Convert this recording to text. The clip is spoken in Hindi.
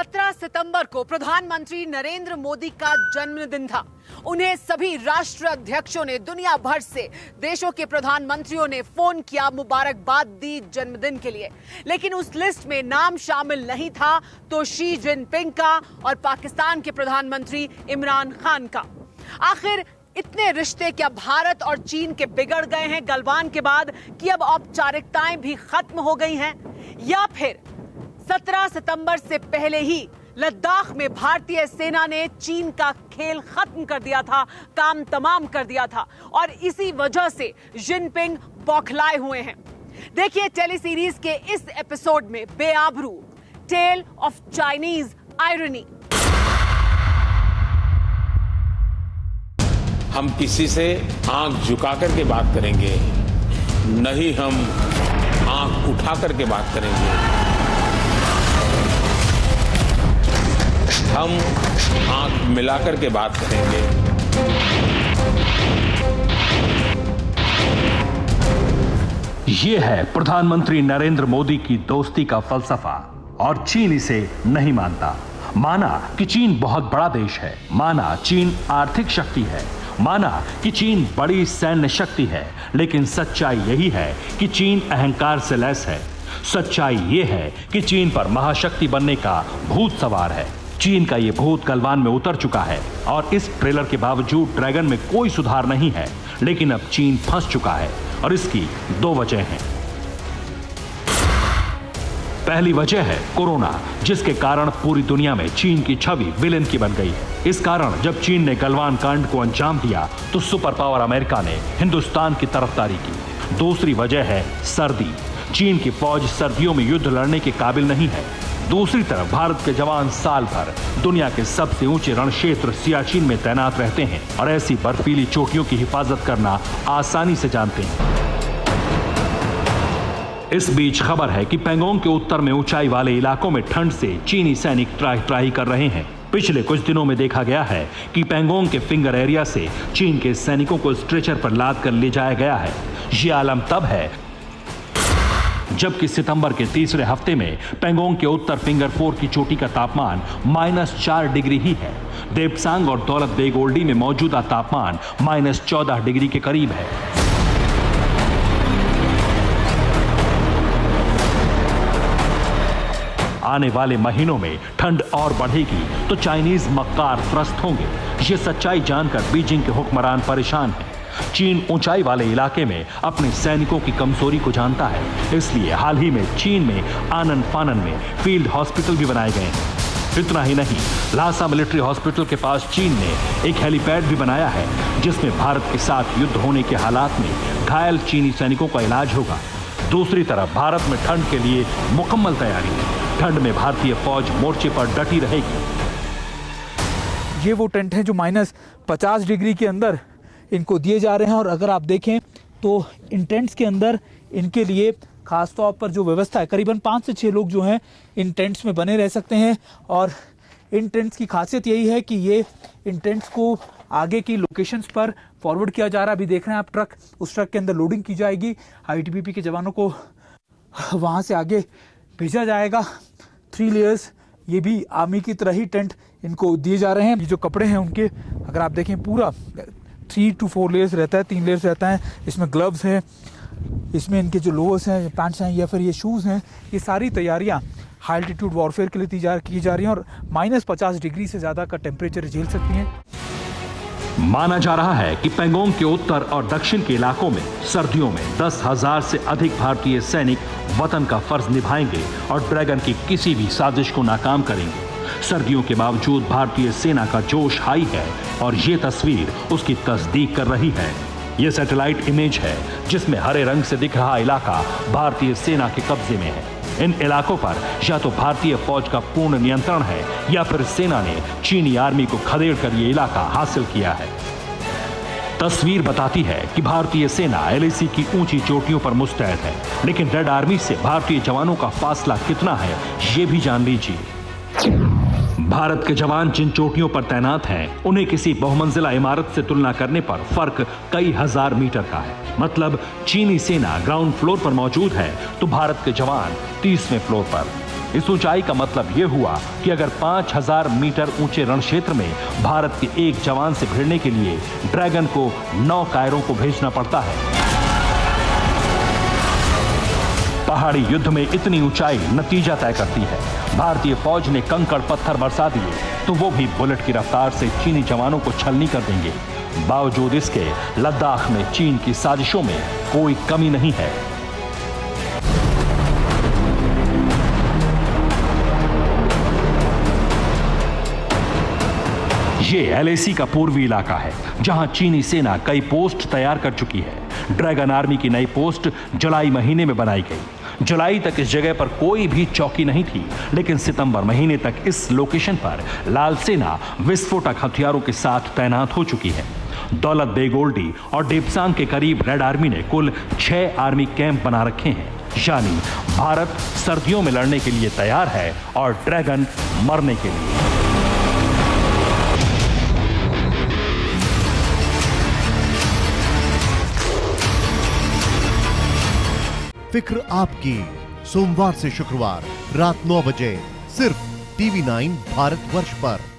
17 सितंबर को प्रधानमंत्री नरेंद्र मोदी का जन्मदिन था। उन्हें सभी राष्ट्र अध्यक्षों ने, दुनिया भर से देशों के प्रधानमंत्रियों ने फोन किया, मुबारकबाद दी जन्मदिन के लिए। लेकिन उस लिस्ट में नाम शामिल नहीं था तो शी जिनपिंग का और पाकिस्तान के प्रधानमंत्री इमरान खान का। आखिर इतने रिश्ते क्या भारत और चीन के बिगड़ गए हैं गलवान के बाद कि अब औपचारिकताएं भी खत्म हो गई हैं, या फिर 17 सितंबर से पहले ही लद्दाख में भारतीय सेना ने चीन का खेल खत्म कर दिया था, काम तमाम कर दिया था और इसी वजह से जिनपिंग बौखलाए हुए हैं। देखिए टेली सीरीज के इस एपिसोड में बेआबरू, टेल ऑफ चाइनीज आयरनी। हम किसी से आंख झुका करके बात करेंगे, नहीं हम आंख उठा करके बात करेंगे। हम आंख मिलाकर के बात करेंगे। ये है प्रधानमंत्री नरेंद्र मोदी की दोस्ती का फलसफा और चीन इसे नहीं मानता। माना कि चीन बहुत बड़ा देश है, माना चीन आर्थिक शक्ति है, माना कि चीन बड़ी सैन्य शक्ति है, लेकिन सच्चाई यही है कि चीन अहंकार से लैस है। सच्चाई ये है कि चीन पर महाशक्ति बनने का भूत सवार है। चीन का ये भूत गलवान में उतर चुका है और इस ट्रेलर के बावजूद ड्रैगन में कोई सुधार नहीं है। लेकिन अब चीन फंस चुका है और इसकी दो वजह हैं। पहली वजह है कोरोना, जिसके कारण पूरी दुनिया में चीन की छवि विलेन की बन गई है। इस कारण जब चीन ने गलवान कांड को अंजाम दिया तो सुपर पावर अमेरिका ने हिंदुस्तान की तरफदारी की। दूसरी वजह है सर्दी। चीन की फौज सर्दियों में युद्ध लड़ने के काबिल नहीं है। दूसरी तरफ भारत के जवान साल भर दुनिया के सबसे ऊंचे रण क्षेत्र सियाचिन में तैनात रहते हैं और ऐसी बर्फीली चोटियों की हिफाजत करना आसानी से जानते हैं। इस बीच खबर है कि पैंगोंग के उत्तर में ऊंचाई वाले इलाकों में ठंड से चीनी सैनिक त्राही कर रहे हैं। पिछले कुछ दिनों में देखा गया है कि पैंगोंग के फिंगर एरिया से चीन के सैनिकों को स्ट्रेचर पर लाद कर ले जाया गया है। ये आलम तब है जबकि सितंबर के तीसरे हफ्ते में पैंगोंग के उत्तर फिंगर 4 की चोटी का तापमान -4 डिग्री ही है। देपसांग और दौलत बेग ओल्डी में मौजूदा तापमान -14 डिग्री के करीब है। आने वाले महीनों में ठंड और बढ़ेगी तो चाइनीज मक्कार त्रस्त होंगे। ये सच्चाई जानकर बीजिंग के हुक्मरान परेशान हैं। चीन ऊंचाई वाले इलाके में अपने सैनिकों की कमजोरी को जानता है, इसलिए हाल ही में चीन में आनन फानन में फील्ड हॉस्पिटल भी बनाए गए हैं। इतना ही नहीं, लासा मिलिट्री हॉस्पिटल के पास चीन ने एक हेलीपैड भी बनाया है, जिसमें भारत के साथ युद्ध होने के हालात में घायल चीनी सैनिकों का इलाज होगा। दूसरी तरफ भारत में ठंड के लिए मुकम्मल तैयारी है। ठंड में भारतीय फौज मोर्चे पर डटी रहेगी। ये वो टेंट है जो -50 डिग्री के अंदर इनको दिए जा रहे हैं और अगर आप देखें तो इन टेंट्स के अंदर इनके लिए खास तौर पर जो व्यवस्था है, करीबन 5 से 6 लोग जो हैं इन टेंट्स में बने रह सकते हैं। और इन टेंट्स की खासियत यही है कि ये इन टेंट्स को आगे की लोकेशंस पर फॉरवर्ड किया जा रहा है। अभी देख रहे हैं आप ट्रक, उस ट्रक के अंदर लोडिंग की जाएगी। आईटीबीपी के जवानों को वहाँ से आगे भेजा जाएगा। 3 लेयर्स, ये भी आर्मी की तरह ही टेंट इनको दिए जा रहे हैं। ये जो कपड़े हैं उनके अगर आप देखें पूरा 3 to 4 लेयर्स रहता है, 3 लेयर्स रहता है। इसमें ग्लव्स हैं, इसमें इनके जो लोअर्स हैं, पैंट्स हैं या फिर ये शूज़ हैं, ये सारी तैयारियां हाई एल्टीट्यूड वॉरफेयर के लिए की जा रही हैं और -50 डिग्री से ज़्यादा का टेम्परेचर झेल सकती हैं। माना जा रहा है कि पैंगोंग के उत्तर और दक्षिण के इलाकों में सर्दियों में 10,000 से अधिक भारतीय सैनिक वतन का फर्ज निभाएंगे और ड्रैगन की किसी भी साजिश को नाकाम करेंगे। सर्दियों के बावजूद भारतीय सेना का जोश हाई है और ये तस्वीर उसकी तस्दीक कर रही है। ये सैटेलाइट इमेज है जिसमें हरे रंग से दिख रहा इलाका भारतीय सेना के कब्जे में है। इन इलाकों पर या तो भारतीय फौज का पूर्ण नियंत्रण है या फिर सेना ने चीनी आर्मी को खदेड़ कर ये इलाका हासिल किया है। तस्वीर बताती है कि भारतीय सेना एलएसी की ऊंची चोटियों पर मुस्तैद है, लेकिन रेड आर्मी से भारतीय जवानों का फासला कितना है ये भी जान लीजिए। भारत के जवान जिन चोटियों पर तैनात हैं, उन्हें किसी बहुमंजिला इमारत से तुलना करने पर फर्क कई हजार मीटर का है। मतलब चीनी सेना ग्राउंड फ्लोर पर मौजूद है तो भारत के जवान 30वें फ्लोर पर। इस ऊंचाई का मतलब यह हुआ कि अगर 5000 मीटर ऊंचे रण क्षेत्र में भारत के एक जवान से भिड़ने के लिए ड्रैगन को 9 कायरों को भेजना पड़ता है। पहाड़ी युद्ध में इतनी ऊंचाई नतीजा तय करती है। भारतीय फौज ने कंकड़ पत्थर बरसा दिए तो वो भी बुलेट की रफ्तार से चीनी जवानों को छलनी कर देंगे। बावजूद इसके लद्दाख में चीन की साजिशों में कोई कमी नहीं है। ये LAC का पूर्वी इलाका है जहां चीनी सेना कई पोस्ट तैयार कर चुकी है। ड्रैगन आर्मी की नई पोस्ट जुलाई महीने में बनाई गई। जुलाई तक इस जगह पर कोई भी चौकी नहीं थी, लेकिन सितंबर महीने तक इस लोकेशन पर लाल सेना विस्फोटक हथियारों के साथ तैनात हो चुकी है। दौलत बेग ओल्डी और डेप्सांग के करीब रेड आर्मी ने कुल 6 आर्मी कैंप बना रखे हैं। यानी भारत सर्दियों में लड़ने के लिए तैयार है और ड्रैगन मरने के लिए। फिक्र आपकी, सोमवार से शुक्रवार रात 9 बजे सिर्फ TV9 भारतवर्ष पर।